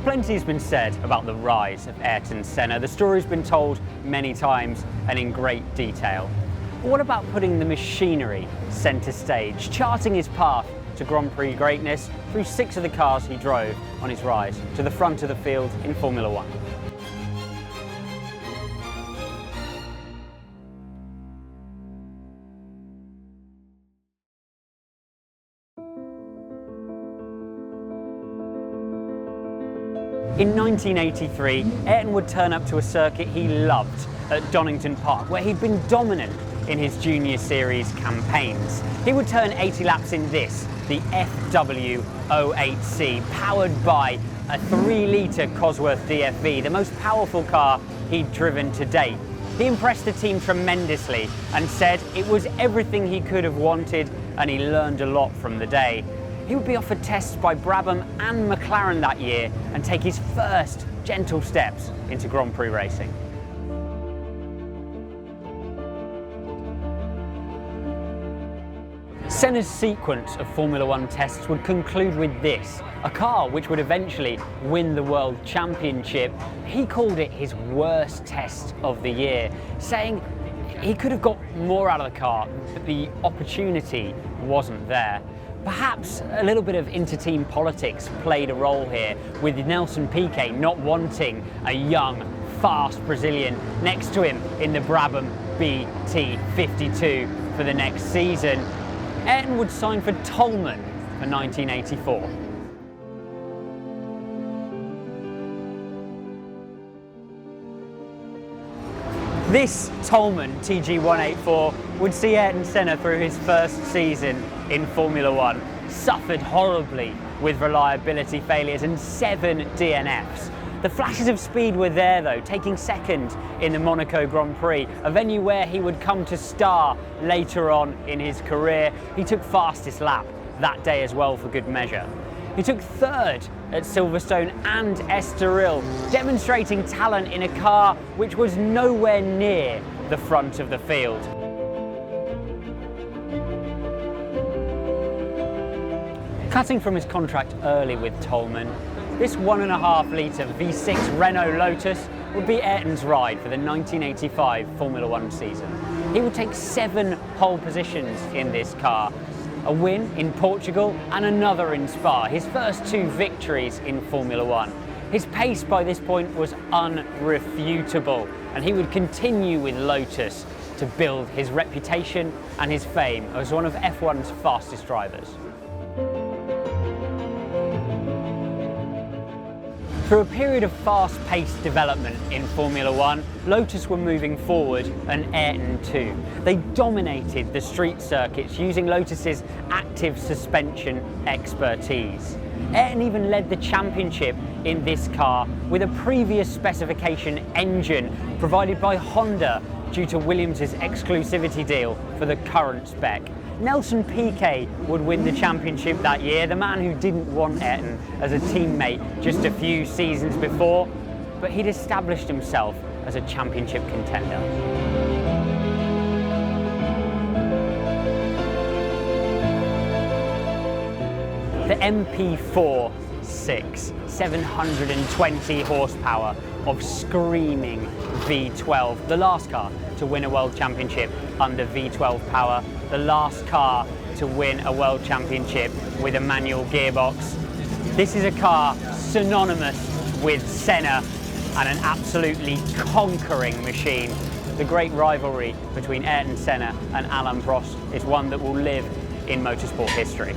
Plenty has been said about the rise of Ayrton Senna. The story's been told many times and in great detail. But what about putting the machinery centre stage, charting his path to Grand Prix greatness through 6 of the cars he drove on his rise to the front of the field in Formula One? In 1983, Ayrton would turn up to a circuit he loved at Donington Park, where he'd been dominant in his Junior Series campaigns. He would turn 80 laps in this, the FW08C, powered by a 3-litre Cosworth DFV, the most powerful car he'd driven to date. He impressed the team tremendously and said it was everything he could have wanted, and he learned a lot from the day. He would be offered tests by Brabham and McLaren that year and take his first gentle steps into Grand Prix racing. Senna's sequence of Formula One tests would conclude with this, a car which would eventually win the World Championship. He called it his worst test of the year, saying he could have got more out of the car, but the opportunity wasn't there. Perhaps a little bit of inter-team politics played a role here, with Nelson Piquet not wanting a young, fast Brazilian next to him in the Brabham BT52 for the next season. Ayrton would sign for Toleman for 1984. This Toleman TG184 would see Ayrton Senna through his first season in Formula One. Suffered horribly with reliability failures and 7 DNFs. The flashes of speed were there though, taking second in the Monaco Grand Prix, a venue where he would come to star later on in his career. He took fastest lap that day as well for good measure. He took 3rd at Silverstone and Estoril, demonstrating talent in a car which was nowhere near the front of the field. Cutting from his contract early with Toleman, this 1.5-litre V6 Renault Lotus would be Ayrton's ride for the 1985 Formula One season. He would take 7 pole positions in this car, a win in Portugal and another in Spa, his first 2 victories in Formula One. His pace by this point was unrefutable, and he would continue with Lotus to build his reputation and his fame as one of F1's fastest drivers. Through a period of fast-paced development in Formula One, Lotus were moving forward, and Ayrton too. They dominated the street circuits using Lotus's active suspension expertise. Ayrton even led the championship in this car with a previous specification engine provided by Honda due to Williams' exclusivity deal for the current spec. Nelson Piquet would win the championship that year, the man who didn't want Ayrton as a teammate just a few seasons before, but he'd established himself as a championship contender. The MP4 6, 720 horsepower of screaming V12, the last car to win a world championship under V12 power, the last car to win a world championship with a manual gearbox. This is a car synonymous with Senna and an absolutely conquering machine. The great rivalry between Ayrton Senna and Alain Prost is one that will live in motorsport history.